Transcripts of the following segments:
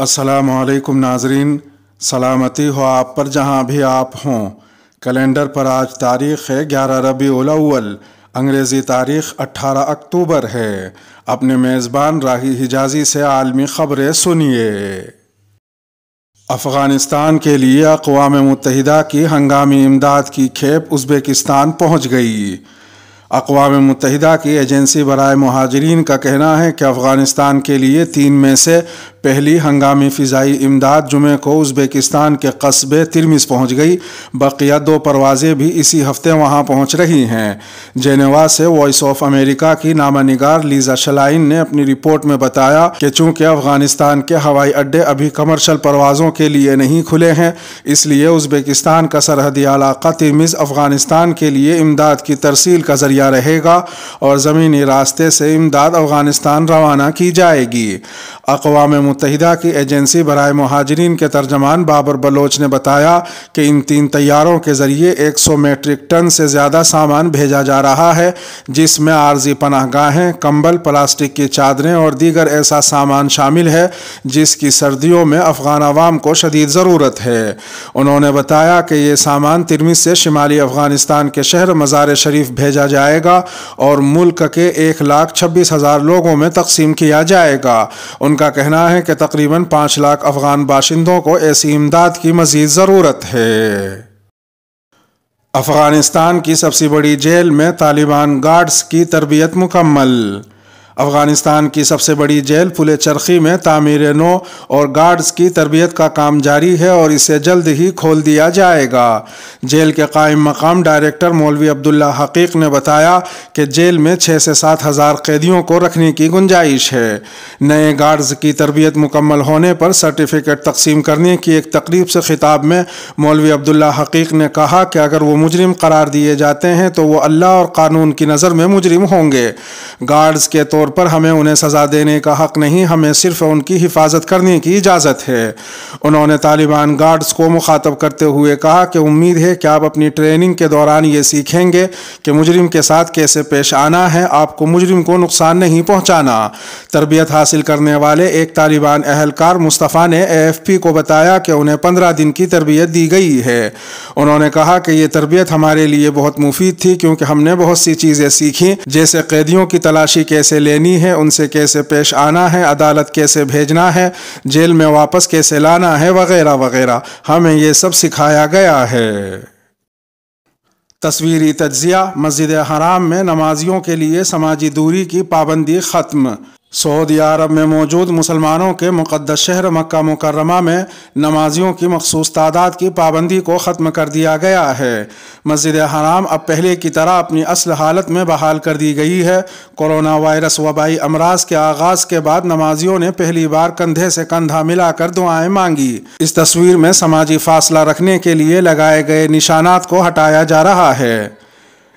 السلام علیکم ناظرین، سلامتی ہو آپ پر جہاں بھی آپ ہوں۔ کیلنڈر پر آج تاریخ ہے 11 ربیع الاول، انگریزی تاریخ 18 اکتوبر ہے۔ اپنے میزبان راہی حجازی سے عالمی خبریں سنیے۔ افغانستان کے لیے اقوام متحدہ کی ہنگامی امداد کی کھیپ ازبکستان پہنچ گئی۔ اقوام متحدہ کی ایجنسی برائے مہاجرین کا کہنا ہے کہ افغانستان کے لیے 3 میں سے پہلی ہنگامی فضائی امداد جمعے کو ازبکستان کے قصبے ترمز پہنچ گئی۔ بقیہ 2 پروازیں بھی اسی ہفتے وہاں پہنچ رہی ہیں۔ جنیوا سے وائس آف امریکہ کی نامہ نگار لیزا شلائن نے اپنی رپورٹ میں بتایا کہ چونکہ افغانستان کے ہوائی اڈے ابھی کمرشل پروازوں کے لیے نہیں کھلے ہیں، اس لیے ازبکستان کا سرحدی علاقہ ترمز افغانستان کے لیے امداد کی ترسیل کا ذریعہ رہے گا اور زمینی راستے سے امداد افغانستان روانہ کی جائے گی۔ اقوام متحدہ کی ایجنسی برائے مہاجرین کے ترجمان بابر بلوچ نے بتایا کہ ان 3 طیاروں کے ذریعے 100 میٹرک ٹن سے زیادہ سامان بھیجا جا رہا ہے، جس میں عارضی پناہ گاہیں، کمبل، پلاسٹک کی چادریں اور دیگر ایسا سامان شامل ہے جس کی سردیوں میں افغان عوام کو شدید ضرورت ہے۔ انہوں نے بتایا کہ یہ سامان ترمز سے شمالی افغانستان کے شہر مزار شریف بھیجا جائے گا اور ملک کے 1,26,000 لوگوں میں تقسیم کیا جائے گا۔ ان کا کہنا ہے کہ تقریباً 5 لاکھ افغان باشندوں کو ایسی امداد کی مزید ضرورت ہے۔ افغانستان کی سب سے بڑی جیل میں طالبان گارڈز کی تربیت مکمل۔ افغانستان کی سب سے بڑی جیل پل چرخی میں تعمیر نو اور گارڈز کی تربیت کا کام جاری ہے اور اسے جلد ہی کھول دیا جائے گا۔ جیل کے قائم مقام ڈائریکٹر مولوی عبداللہ حقیق نے بتایا کہ جیل میں 6 سے 7 ہزار قیدیوں کو رکھنے کی گنجائش ہے۔ نئے گارڈز کی تربیت مکمل ہونے پر سرٹیفکیٹ تقسیم کرنے کی ایک تقریب سے خطاب میں مولوی عبداللہ حقیق نے کہا کہ اگر وہ مجرم قرار دیے جاتے ہیں تو وہ اللہ اور قانون کی نظر میں مجرم ہوں گے۔ گارڈز کے طور پر ہمیں انہیں سزا دینے کا حق نہیں، ہمیں صرف ان کی حفاظت کرنے کی اجازت ہے۔ انہوں نے طالبان گارڈز کو مخاطب کرتے ہوئے کہا کہ امید ہے کہ آپ اپنی ٹریننگ کے دوران یہ سیکھیں گے کہ مجرم کے ساتھ کیسے پیش آنا ہے، آپ کو مجرم کو نقصان نہیں پہنچانا۔ تربیت حاصل کرنے والے ایک طالبان اہلکار مصطفیٰ نے AFP کو بتایا کہ انہیں 15 دن کی تربیت دی گئی ہے۔ انہوں نے کہا کہ یہ تربیت ہمارے لیے بہت مفید تھی کیونکہ ہم نے بہت سی چیزیں سیکھیں، جیسے قیدیوں کی تلاشی کیسے لینی ہے، ان سے کیسے پیش آنا ہے، عدالت کیسے بھیجنا ہے، جیل میں واپس کیسے لانا ہے، وغیرہ وغیرہ۔ ہمیں یہ سب سکھایا گیا ہے۔ تصویری تجزیہ: مسجد حرام میں نمازیوں کے لیے سماجی دوری کی پابندی ختم۔ سعودی عرب میں موجود مسلمانوں کے مقدس شہر مکہ مکرمہ میں نمازیوں کی مخصوص تعداد کی پابندی کو ختم کر دیا گیا ہے۔ مسجد حرام اب پہلے کی طرح اپنی اصل حالت میں بحال کر دی گئی ہے۔ کورونا وائرس وبائی امراض کے آغاز کے بعد نمازیوں نے پہلی بار کندھے سے کندھا ملا کر دعائیں مانگی۔ اس تصویر میں سماجی فاصلہ رکھنے کے لیے لگائے گئے نشانات کو ہٹایا جا رہا ہے۔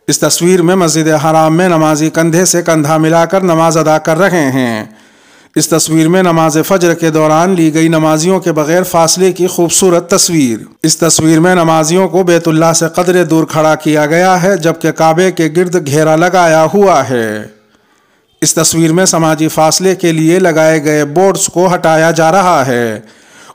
اس تصویر میں مسجد حرام میں نمازی کندھے سے کندھا ملا کر نماز ادا کر رہے ہیں۔ اس تصویر میں نماز فجر کے دوران لی گئی نمازیوں کے بغیر فاصلے کی خوبصورت تصویر۔ اس تصویر میں نمازیوں کو بیت اللہ سے قدرے دور کھڑا کیا گیا ہے جبکہ کعبے کے گرد گھیرا لگایا ہوا ہے۔ اس تصویر میں سماجی فاصلے کے لیے لگائے گئے بورڈز کو ہٹایا جا رہا ہے۔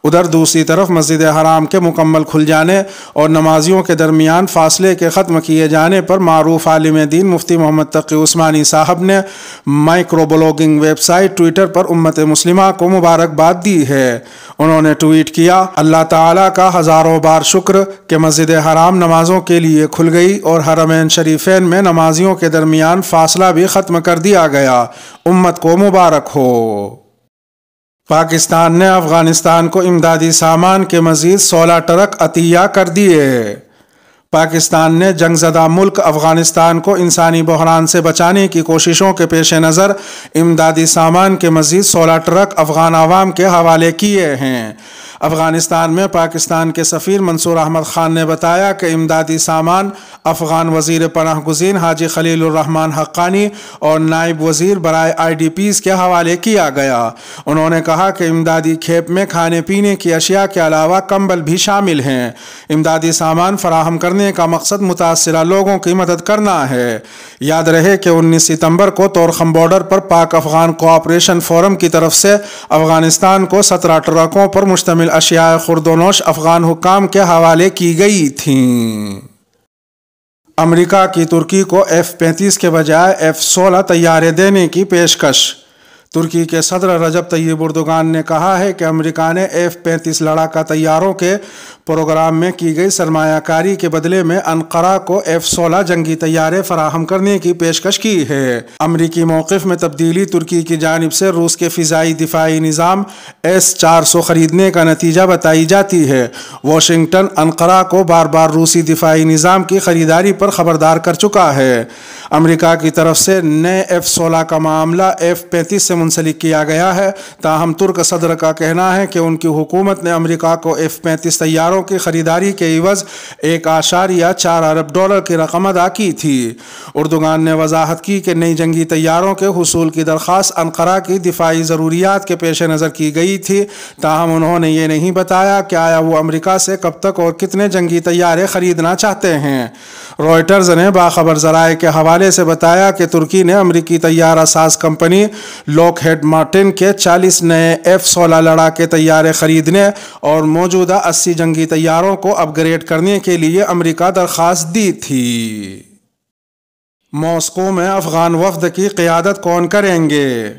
ادھر دوسری طرف مسجد حرام کے مکمل کھل جانے اور نمازیوں کے درمیان فاصلے کے ختم کیے جانے پر معروف عالم دین مفتی محمد تقی عثمانی صاحب نے micro blogging website Twitter پر امت مسلمہ کو مبارکباد دی ہے۔ انہوں نے ٹویٹ کیا: اللہ تعالیٰ کا ہزاروں بار شکر کہ مسجد حرام نمازوں کے لیے کھل گئی اور حرمین شریفین میں نمازیوں کے درمیان فاصلہ بھی ختم کر دیا گیا۔ امت کو مبارک ہو۔ پاکستان نے افغانستان کو امدادی سامان کے مزید 16 ٹرک عطیہ کر دیے۔ پاکستان نے جنگ زدہ ملک افغانستان کو انسانی بحران سے بچانے کی کوششوں کے پیش نظر امدادی سامان کے مزید 16 ٹرک افغان عوام کے حوالے کیے ہیں۔ افغانستان میں پاکستان کے سفیر منصور احمد خان نے بتایا کہ امدادی سامان افغان وزیر پناہ گزین حاجی خلیل الرحمن حقانی اور نائب وزیر برائے IDPs کے حوالے کیا گیا۔ انہوں نے کہا کہ امدادی کھیپ میں کھانے پینے کی اشیاء کے علاوہ کمبل بھی شامل ہیں۔ امدادی سامان فراہم کرنے کا مقصد متاثرہ لوگوں کی مدد کرنا ہے۔ یاد رہے کہ 19 ستمبر کو طورخم بارڈر پر پاک افغان کوآپریشن فورم کی طرف سے افغانستان کو 17 ٹرکوں پر مشتمل اشیاء خوردونوش افغان حکام کے حوالے کی گئی تھیں۔ امریکہ کی ترکی کو F-35 کے بجائے F-16 طیارے دینے کی پیشکش۔ ترکی کے صدر رجب طیب اردوغان نے کہا ہے کہ امریکہ نے F-35 لڑاکا طیاروں کے پروگرام میں کی گئی سرمایہ کاری کے بدلے میں انقرہ کو F-16 جنگی طیارے فراہم کرنے کی پیشکش کی ہے۔ امریکی موقف میں تبدیلی ترکی کی جانب سے روس کے فضائی دفاعی نظام S-400 خریدنے کا نتیجہ بتائی جاتی ہے۔ واشنگٹن انقرہ کو بار بار روسی دفاعی نظام کی خریداری پر خبردار کر چکا ہے۔ امریکہ کی طرف سے نئے F-16 کا معاملہ F-35 سے منسلک کیا گیا ہے، تاہم ترک صدر کا کہنا ہے کہ ان کی حکومت نے امریکہ کو F-35 طیاروں کی خریداری کے عوض $1.4 ارب کی رقم ادا کی تھی۔ اردوغان نے وضاحت کی کہ نئی جنگی طیاروں کے حصول کی درخواست انقرہ کی دفاعی ضروریات کے پیش نظر کی گئی تھی، تاہم انہوں نے یہ نہیں بتایا کہ آیا وہ امریکہ سے کب تک اور کتنے جنگی طیارے خریدنا چاہتے ہیں۔ رائٹرز نے باخبر ذرائع کے حوالے سے بتایا کہ ترکی نے امریکی طیارہ ساز کمپنی لاک ہیڈ مارٹن کے 40 نئے F-16 لڑاکے طیارے خریدنے اور موجودہ 80 جنگی طیاروں کو اپ گریڈ کرنے کے لیے امریکہ درخواست دی تھی۔ ماسکو میں افغان وفد کی قیادت کون کریں گے؟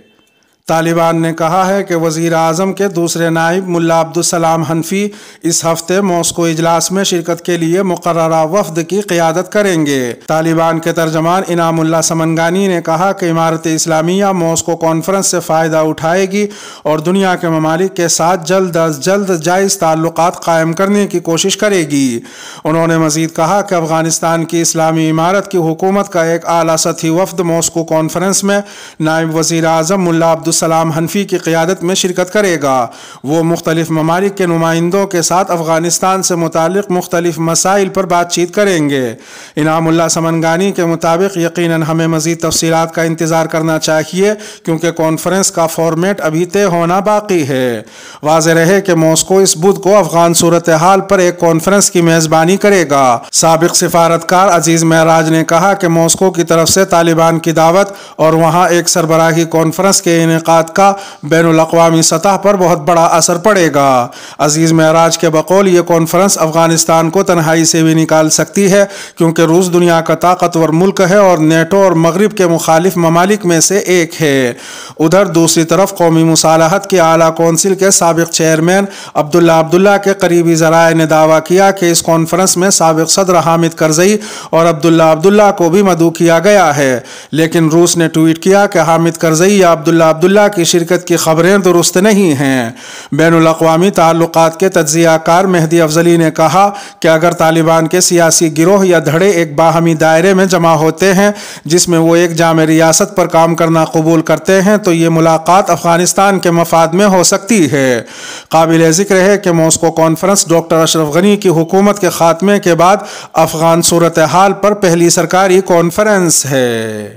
طالبان نے کہا ہے کہ وزیر اعظم کے دوسرے نائب ملا عبدالسلام حنفی اس ہفتے ماسکو اجلاس میں شرکت کے لیے مقررہ وفد کی قیادت کریں گے۔ طالبان کے ترجمان انعام اللہ سمنگانی نے کہا کہ امارت اسلامیہ ماسکو کانفرنس سے فائدہ اٹھائے گی اور دنیا کے ممالک کے ساتھ جلد از جلد جائز تعلقات قائم کرنے کی کوشش کرے گی۔ انہوں نے مزید کہا کہ افغانستان کی اسلامی امارت کی حکومت کا ایک اعلیٰ سطحی وفد ماسکو کانفرنس میں نائب وزیر اعظم ملا عبدالسلام حنفی کی قیادت میں شرکت کرے گا۔ وہ مختلف ممالک کے نمائندوں کے ساتھ افغانستان سے متعلق مختلف مسائل پر بات چیت کریں گے۔ انعام اللہ سمنگانی کے مطابق یقیناً ہمیں مزید تفصیلات کا انتظار کرنا چاہیے کیونکہ کانفرنس کا فارمیٹ ابھی طے ہونا باقی ہے۔ واضح رہے کہ ماسکو اس بدھ کو افغان صورتحال پر ایک کانفرنس کی میزبانی کرے گا۔ سابق سفارتکار عزیز معراج نے کہا کہ ماسکو کی طرف سے طالبان کی دعوت اور وہاں ایک سربراہی کانفرنس کے انعقاد کا بین الاقوامی سطح پر بہت بڑا اثر پڑے گا۔ عزیز معراج کے بقول یہ کانفرنس افغانستان کو تنہائی سے بھی نکال سکتی ہے کیونکہ روس دنیا کا طاقتور ملک ہے اور نیٹو اور مغرب کے مخالف ممالک میں سے ایک ہے۔ ادھر دوسری طرف قومی مصالحت کی اعلیٰ کونسل کے سابق چیئرمین عبداللہ کے قریبی ذرائع نے دعویٰ کیا کہ اس کانفرنس میں سابق صدر حامد کرزئی اور عبداللہ کو بھی مدعو کیا گیا ہے، لیکن روس نے ٹویٹ کیا کہ حامد کرزئی یا عبداللہ کی شرکت کی خبریں درست نہیں ہیں۔ بین الاقوامی تعلقات کے تجزیہ کار مہدی افضلی نے کہا کہ اگر طالبان کے سیاسی گروہ یا دھڑے ایک باہمی دائرے میں جمع ہوتے ہیں جس میں وہ ایک جامع ریاست پر کام کرنا قبول کرتے ہیں تو یہ ملاقات افغانستان کے مفاد میں ہو سکتی ہے۔ قابل ذکر ہے کہ Moscow conference doctor Ashraf Ghani کی حکومت کے خاتمے کے بعد افغان صورتحال پر پہلی سرکاری کانفرنس ہے۔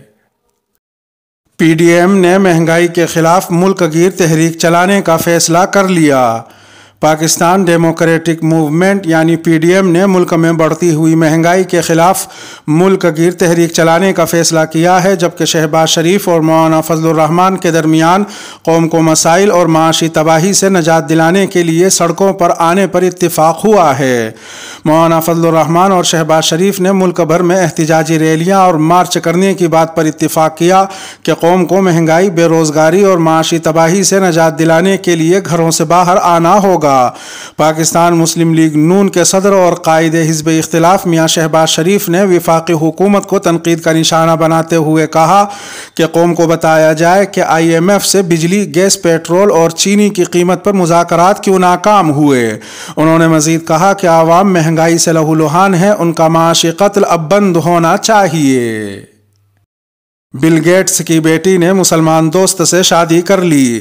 PDM نے مہنگائی کے خلاف ملک گیر تحریک چلانے کا فیصلہ کر لیا۔ پاکستان ڈیموکریٹک موومنٹ یعنی PDM نے ملک میں بڑھتی ہوئی مہنگائی کے خلاف ملک گیر تحریک چلانے کا فیصلہ کیا ہے، جبکہ شہباز شریف اور مولانا فضل الرحمان کے درمیان قوم کو مسائل اور معاشی تباہی سے نجات دلانے کے لیے سڑکوں پر آنے پر اتفاق ہوا ہے۔ مولانا فضل الرحمان اور شہباز شریف نے ملک بھر میں احتجاجی ریلیاں اور مارچ کرنے کی بات پر اتفاق کیا کہ قوم کو مہنگائی، بے روزگاری اور معاشی تباہی سے نجات دلانے کے لیے گھروں سے باہر آنا ہوگا۔ پاکستان مسلم لیگ نون کے صدر اور قائد حزب اختلاف میاں شہباز شریف نے وفاقی حکومت کو تنقید کا نشانہ بناتے ہوئے کہا کہ قوم کو بتایا جائے کہ IMF سے بجلی، گیس، پیٹرول اور چینی کی قیمت پر مذاکرات کیوں ناکام ہوئے۔ انہوں نے مزید کہا کہ عوام مہنگائی سے لہولہان ہیں، ان کا معاشی قتل اب بند ہونا چاہیے۔ بل گیٹس کی بیٹی نے مسلمان دوست سے شادی کر لی۔